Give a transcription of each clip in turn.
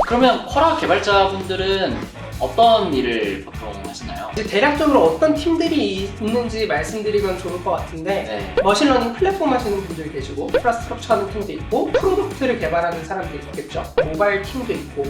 그러면 쿼라 개발자분들은 어떤 일을 보통 하시나요? 이제 대략적으로 어떤 팀들이 있는지 말씀드리면 좋을 것 같은데 네. 머신러닝 플랫폼 하시는 분들 계시고 인프라스트럭처 하는 팀도 있고 프로덕트를 개발하는 사람들이 있겠죠. 모바일 팀도 있고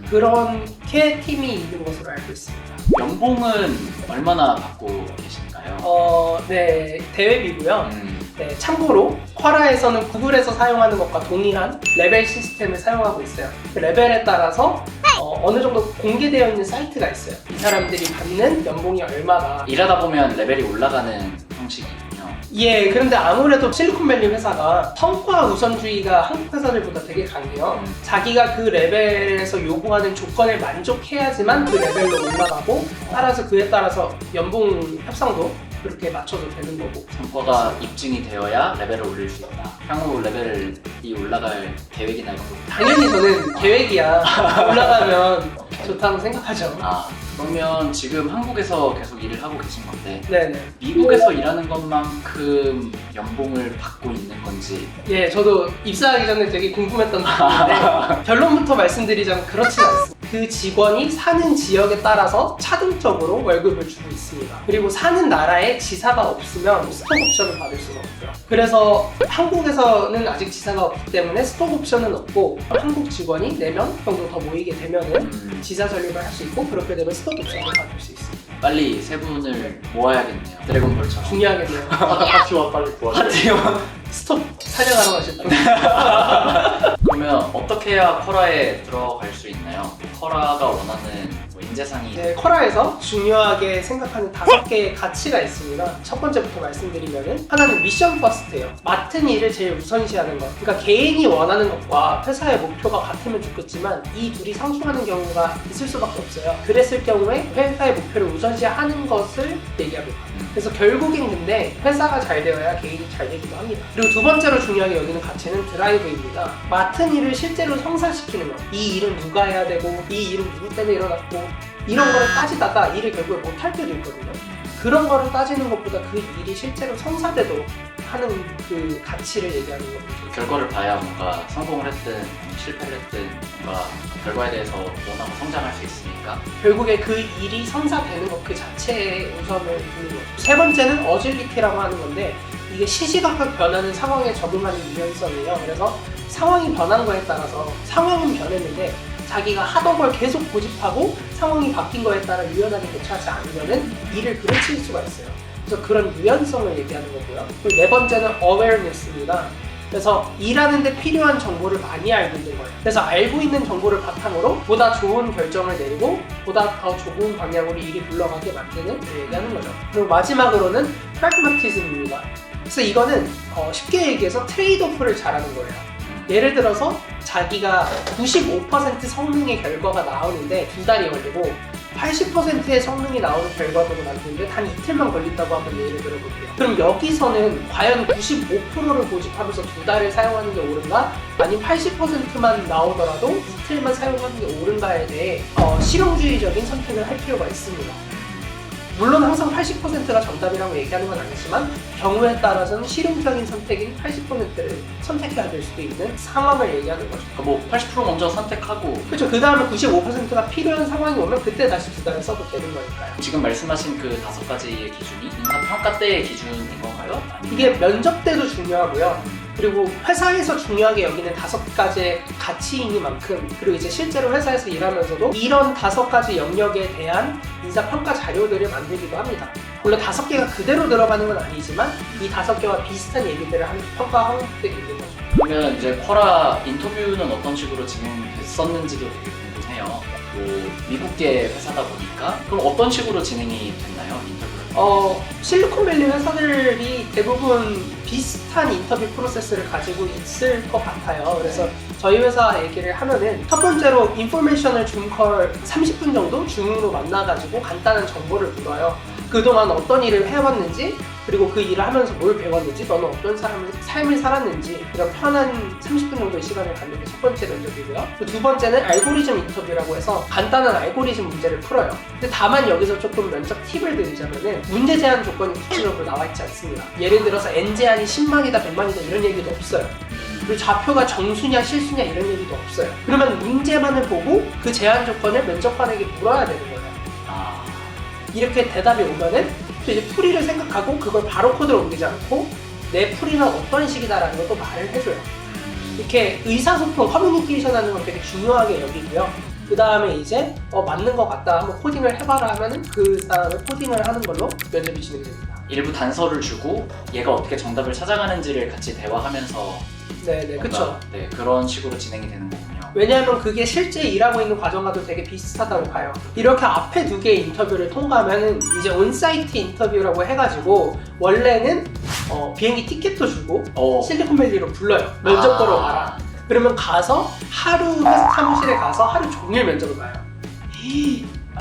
그렇게 팀이 있는 것으로 알고 있습니다. 연봉은 얼마나 받고 계신가요? 네, 대회비고요. 네, 참고로 쿼라에서는 구글에서 사용하는 것과 동일한 레벨 시스템을 사용하고 있어요. 그 레벨에 따라서 어느 정도 공개되어 있는 사이트가 있어요. 이 사람들이 받는 연봉이 얼마다. 일하다 보면 레벨이 올라가는 형식이군요. 예, 그런데 아무래도 실리콘밸리 회사가 성과 우선주의가 한국 회사들보다 되게 강해요. 자기가 그 레벨에서 요구하는 조건을 만족해야지만 그 레벨로 올라가고 따라서 그에 따라서 연봉 협상도 그렇게 맞춰도 되는 거고. 성과가 입증이 되어야 레벨을 올릴 수 있다. 향후 레벨이 올라갈 계획이나 이런 거. 당연히 저는 계획이야. 올라가면 좋다고 생각하죠. 그러면 지금 한국에서 계속 일을 하고 계신 건데 네네. 미국에서 일하는 것만큼 연봉을 받고 있는 건지. 예, 저도 입사하기 전에 되게 궁금했던 부분인데 결론부터 말씀드리자면 그렇진 않습니다. 그 직원이 사는 지역에 따라서 차등적으로 월급을 주고 있습니다. 그리고 사는 나라에 지사가 없으면 스톡 옵션을 받을 수가 없고요. 그래서 한국에서는 아직 지사가 없기 때문에 스톡 옵션은 없고 한국 직원이 4명 정도 더 모이게 되면은 지사 전립을 할 수 있고 그렇게 되면 스톡 옵션을 받을 수 있습니다. 빨리 세 분을 모아야겠네요. 드래곤볼처럼. 중요하겠네요. 같이 와 빨리 구하자. 파티원. 스톱 사냥하러 가실 분. 그러면 어떻게 해야 쿼라에 들어갈 수 있나요? 쿼라가 원하는 인재상이. 네, 쿼라에서 중요하게 생각하는 5개의 가치가 있습니다. 첫 번째부터 말씀드리면은 하나는 미션 퍼스트예요. 맡은 일을 제일 우선시하는 것. 그러니까 개인이 원하는 것과 회사의 목표가 같으면 좋겠지만 이 둘이 상충하는 경우가 있을 수밖에 없어요. 그랬을 경우에 회사의 목표를 우선시하는 것을 얘기합니다. 그래서 결국엔 근데 회사가 잘 되어야 개인이 잘 되기도 합니다. 그리고 두 번째로 중요하게 여기는 가치는 드라이브입니다. 맡은 일을 실제로 성사시키는 것. 이 일은 누가 해야 되고 이 일은 누구 때문에 일어났고 이런 거를 따지다가 일을 결국에 못할 때도 있거든요. 그런 거를 따지는 것보다 그 일이 실제로 성사되도록 하는 그 가치를 얘기하는 겁니다. 결과를 봐야 뭔가 성공을 했든 실패를 했든 뭔가 그 결과에 대해서 원하고 성장할 수 있으니까. 결국에 그 일이 성사되는 것 그 자체에 우선을 두는 거죠. 세 번째는 어질리티라고 하는 건데 이게 시시각각 변하는 상황에 적응하는 유연성이에요. 그래서 상황이 변한 거에 따라서 상황은 변했는데 자기가 하던 걸 계속 고집하고 상황이 바뀐 거에 따라 유연하게 대처하지 않으면은 일을 그르칠 수가 있어요. 그래서 그런 유연성을 얘기하는 거고요. 그리고 네 번째는 awareness입니다. 그래서 일하는데 필요한 정보를 많이 알고 있는 거예요. 그래서 알고 있는 정보를 바탕으로 보다 좋은 결정을 내리고 보다 더 좋은 방향으로 일이 굴러가게 만드는 걸 얘기하는 거죠. 그리고 마지막으로는 pragmatism입니다. 그래서 이거는 쉽게 얘기해서 트레이드오프를 잘하는 거예요. 예를 들어서 자기가 95% 성능의 결과가 나오는데 2달이 걸리고 80%의 성능이 나오는 결과물을 만드는데 단 이틀만 걸린다고 한번 예를 들어볼게요. 그럼 여기서는 과연 95%를 고집하면서 2달을 사용하는 게 옳은가? 아니면 80%만 나오더라도 이틀만 사용하는 게 옳은가에 대해 실용주의적인 선택을 할 필요가 있습니다. 물론 항상 80%가 정답이라고 얘기하는 건 아니지만 경우에 따라서는 실용적인 선택인 80%를 선택해야 될 수도 있는 상황을 얘기하는 거죠. 뭐 80% 먼저 선택하고. 그렇죠. 그 다음에 95%가 필요한 상황이 오면 그때 다시 2달을 써도 되는 거니까요. 지금 말씀하신 그 5가지의 기준이 인사평가 때의 기준인 건가요? 이게 면접 때도 중요하고요. 그리고 회사에서 중요하게 여기는 5가지의 가치이니만큼 그리고 이제 실제로 회사에서 일하면서도 이런 5가지 영역에 대한 인사평가 자료들을 만들기도 합니다. 물론 5개가 그대로 들어가는 건 아니지만 이 5개와 비슷한 얘기들을 하는 평가 항목들이 있는 거죠. 그러면 이제 쿼라 인터뷰는 어떤 식으로 진행됐었는지도 되게 궁금해요. 그 미국계 회사다 보니까 그럼 어떤 식으로 진행이 됐나요? 인터뷰를? 실리콘밸리 회사들이 대부분 비슷한 인터뷰 프로세스를 가지고 있을 것 같아요. 그래서 저희 회사 얘기를 하면은 첫 번째로 인포메이션을 줌콜 30분 정도 줌으로 만나가지고 간단한 정보를 물어요. 그동안 어떤 일을 해왔는지 그리고 그 일을 하면서 뭘 배웠는지 너는 어떤 삶을 살았는지 이런 편한 30분 정도의 시간을 갖는 게 첫 번째 면접이고요. 두 번째는 알고리즘 인터뷰라고 해서 간단한 알고리즘 문제를 풀어요. 근데 다만 여기서 조금 면접 팁을 드리자면은 문제 제한 조건이 구체적으로 나와 있지 않습니다. 예를 들어서 N 제한이 10만이다 100만이다 이런 얘기도 없어요. 그리고 좌표가 정수냐 실수냐 이런 얘기도 없어요. 그러면 문제만을 보고 그 제한 조건을 면접관에게 물어야 되는 거예요. 아, 이렇게 대답이 오면은 또 이제 풀이를 생각하고 그걸 바로 코드로 옮기지 않고 내 풀이는 어떤 식이다라는 것도 말을 해줘요. 이렇게 의사소통, 커뮤니케이션 하는 건 되게 중요하게 여기고요. 그 다음에 이제 맞는 것 같다 한번 코딩을 해봐라 하면은 그 다음에 코딩을 하는 걸로 면접이 진행됩니다. 일부 단서를 주고 얘가 어떻게 정답을 찾아가는지를 같이 대화하면서 네네, 그쵸. 네, 그런 식으로 진행이 되는 거군요. 왜냐하면 그게 실제 일하고 있는 과정과도 되게 비슷하다고 봐요. 이렇게 앞에 두 개의 인터뷰를 통과하면은 이제 온사이트 인터뷰라고 해가지고 원래는 비행기 티켓도 주고 실리콘밸리로 불러요. 면접 보러 와라. 그러면 가서 하루 사무실에 가서 하루 종일 면접을 봐요.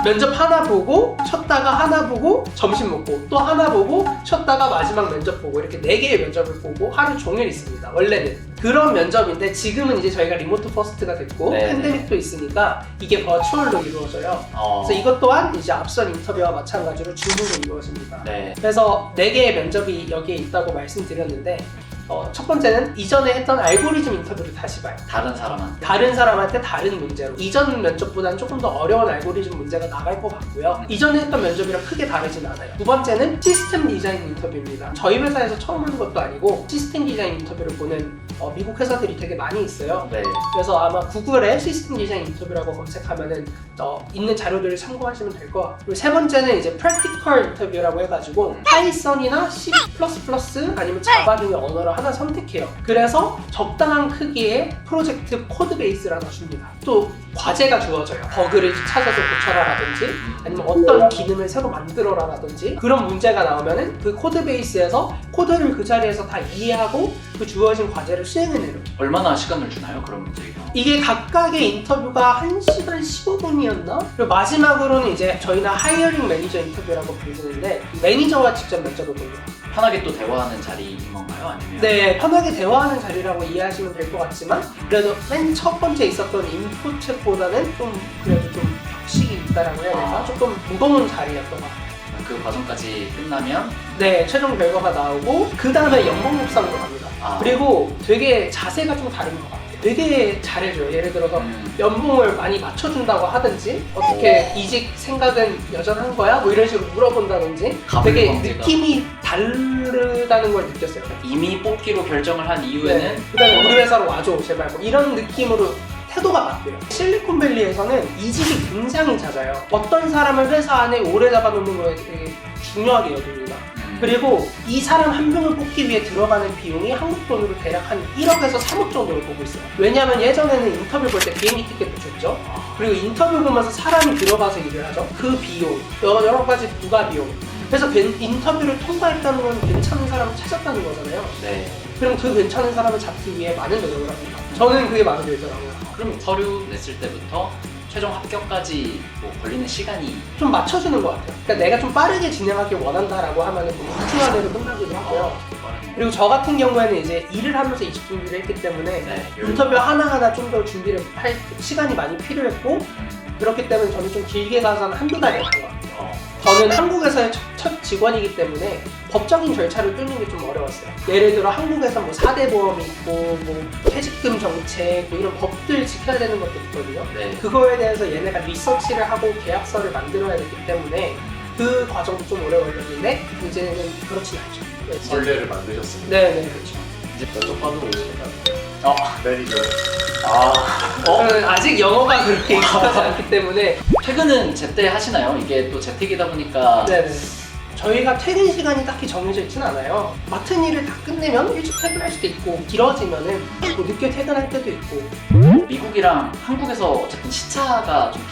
면접 하나 보고 쉬었다가 하나 보고 점심 먹고 또 하나 보고 쉬었다가 마지막 면접 보고 이렇게 4개의 면접을 보고 하루 종일 있습니다. 원래는 그런 면접인데 지금은 이제 저희가 리모트 퍼스트가 됐고 네. 팬데믹도 있으니까 이게 버추얼로 이루어져요. 그래서 이것 또한 이제 앞선 인터뷰와 마찬가지로 줌으로 이루어집니다. 네. 그래서 4개의 면접이 여기에 있다고 말씀드렸는데 첫 번째는 이전에 했던 알고리즘 인터뷰를 다시 봐요. 다른 사람한테 다른 문제로 이전 면접보다는 조금 더 어려운 알고리즘 문제가 나갈 것 같고요. 이전에 했던 면접이랑 크게 다르진 않아요. 두 번째는 시스템 디자인 인터뷰입니다. 저희 회사에서 처음 하는 것도 아니고 시스템 디자인 인터뷰를 보는 미국 회사들이 되게 많이 있어요. 네. 그래서 아마 구글에 시스템 디자인 인터뷰라고 검색하면은 있는 자료들을 참고하시면 될 것 같고, 그리고 세 번째는 이제 프랙티컬 인터뷰라고 해가지고 파이썬이나 C++ 아니면 자바 등의 언어를 하나 선택해요. 그래서 적당한 크기의 프로젝트 코드 베이스를 하나 줍니다. 또 과제가 주어져요. 버그를 찾아서 고쳐라라든지 아니면 어떤 기능을 새로 만들어라라든지 그런 문제가 나오면은 그 코드 베이스에서 코드를 그 자리에서 다 이해하고 그 주어진 과제를 수행해내요. 얼마나 시간을 주나요? 그런 문제가? 이게 각각의 인터뷰가 1시간 15분이었나? 그리고 마지막으로는 이제 저희는 하이어링 매니저 인터뷰라고 부르는데 매니저와 직접 면접을 보고요. 편하게 또 대화하는 자리인 건가요? 아니면? 네, 편하게 대화하는 자리라고 이해하시면 될 것 같지만 그래도 맨 첫 번째 있었던 인풋 챗보다는 좀 그래도 좀 격식이 있다라고 해야 될까? 조금 무거운 자리였던 것 같아요. 그 과정까지 끝나면 네, 최종 결과가 나오고 그 다음에 연봉 협상으로 갑니다. 그리고 되게 자세가 좀 다른 것 같아요. 되게 잘해줘요. 예를 들어서 연봉을 많이 맞춰준다고 하든지 어떻게 이직 생각은 여전한 거야? 뭐 이런 식으로 물어본다든지 되게 관계가. 느낌이 다르다는 걸 느꼈어요. 이미 뽑기로 결정을 한 이후에는 네. 그다음에 우리 회사로 와줘 제발 뭐 이런 느낌으로 태도가 맞대요. 실리콘밸리에서는 이직이 굉장히 잦아요. 어떤 사람을 회사 안에 오래 잡아놓는 거에 되게 중요하게 여깁니다. 그리고 이 사람 한 명을 뽑기 위해 들어가는 비용이 한국 돈으로 대략 한 1억에서 3억 정도를 보고 있어요. 왜냐하면 예전에는 인터뷰 볼 때 비행기 티켓도 줬죠. 그리고 인터뷰 보면서 사람이 들어가서 일을 하죠. 그 비용, 여러 가지 부가 비용. 그래서 인터뷰를 통과했다는 건 괜찮은 사람을 찾았다는 거잖아요. 네. 그럼 그 괜찮은 사람을 잡기 위해 많은 노력을 합니다. 저는 그게 마음에 들더라고요. 그럼 서류 냈을 때부터 최종 합격까지 뭐 걸리는 시간이 좀 맞춰주는 것 같아요. 그러니까 내가 좀 빠르게 진행하길 원한다라고 하면 2주 안에도 끝나기도 하고요. 그리고 저 같은 경우에는 이제 일을 하면서 이직 준비를 했기 때문에 네, 인터뷰 하나하나 좀 더 준비를 할 시간이 많이 필요했고 그렇기 때문에 저는 좀 길게 가서 한 1~2 달이었던 것 같아요. 저는 한국에서의 첫 직원이기 때문에 법적인 절차를 뚫는 게 좀 어려웠어요. 예를 들어 한국에서 뭐 4대 보험이 있고 뭐 퇴직금 정책 뭐 이런 법들 지켜야 되는 것도 있거든요. 네. 그거에 대해서 얘네가 리서치를 하고 계약서를 만들어야 되기 때문에 그 과정도 좀 오래 걸렸는데 이제는 그렇진 않죠. 네. 선례를 만드셨습니다. 네네 그렇죠. 이제 면접관으로 오시면 어. 매니저. 저는 아직 영어가 그렇게 익숙하지 않기 때문에 퇴근은 제때 하시나요? 이게 또 재택이다 보니까 네네. 저희가 퇴근 시간이 딱히 정해져 있지는 않아요. 맡은 일을 다 끝내면 일찍 퇴근할 수도 있고 길어지면은 뭐 늦게 퇴근할 때도 있고. 미국이랑 한국에서 어쨌든 시차가 좀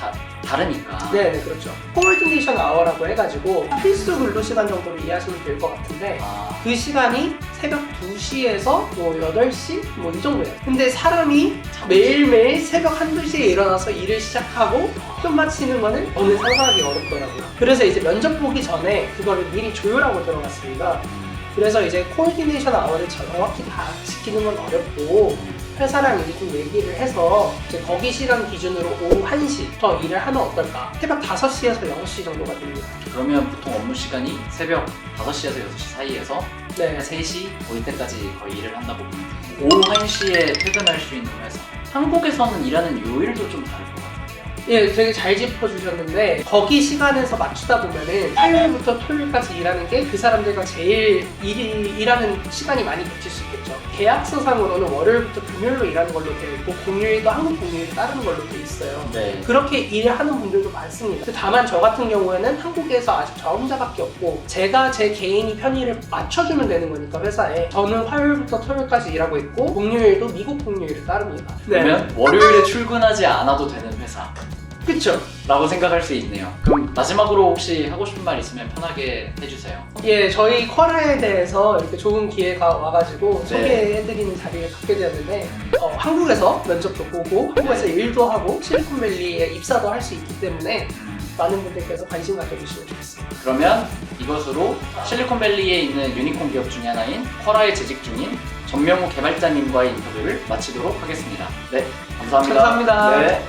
다르니까 네, 그렇죠. 코어디네이션 아워라고 해가지고 필수 근로 시간 정도로 이해하시면 될 것 같은데 그 시간이 새벽 2시에서 뭐 8시? 뭐 이 정도예요. 근데 사람이 매일매일 새벽 1~2시에 일어나서 일을 시작하고 끝마치는 거는 저는 상상하기 어렵더라고요. 그래서 이제 면접 보기 전에 그거를 미리 조율하고 들어갔습니다. 그래서 이제 코어디네이션 아워를 정확히 다 지키는 건 어렵고 회사랑 이제 좀 얘기를 해서 이제 거기 시간 기준으로 오후 1시부터 일을 하면 어떨까? 새벽 5시에서 6시 정도가 됩니다. 그러면 보통 업무 시간이 새벽 5시에서 6시 사이에서 네. 3시 뭐 이때까지 거의 일을 한다고 보면 돼요. 오후 1시에 퇴근할 수 있는 회사. 한국에서는 일하는 요일도 좀 다를 것 같아요. 예, 되게 잘 짚어주셨는데 거기 시간에서 맞추다 보면은 화요일부터 토요일까지 일하는 게 그 사람들과 제일 일하는 시간이 많이 붙일 수 있겠죠. 계약서상으로는 월요일부터 금요일로 일하는 걸로 되어 있고 공휴일도 한국 공휴일을 따르는 걸로 되어 있어요. 네. 그렇게 일하는 분들도 많습니다. 다만 저 같은 경우에는 한국에서 아직 저 혼자밖에 없고 제가 제 개인이 편의를 맞춰주면 되는 거니까 회사에 저는 화요일부터 토요일까지 일하고 있고 공휴일도 미국 공휴일을 따릅니다. 그러면 월요일에 출근하지 않아도 되는 회사. 그쵸? 라고 생각할 수 있네요. 그럼 마지막으로 혹시 하고 싶은 말 있으면 편하게 해주세요. 예, 저희 쿼라에 대해서 이렇게 좋은 기회가 와가지고 네. 소개해드리는 자리를 갖게 되었는데 한국에서 면접도 보고 한국에서 일도 하고 실리콘밸리에 입사도 할 수 있기 때문에 많은 분들께서 관심 가져주시면 좋겠습니다. 그러면 이것으로 실리콘밸리에 있는 유니콘 기업 중에 하나인 쿼라에 재직 중인 전명우 개발자님과의 인터뷰를 마치도록 하겠습니다. 네, 감사합니다. 감사합니다. 네.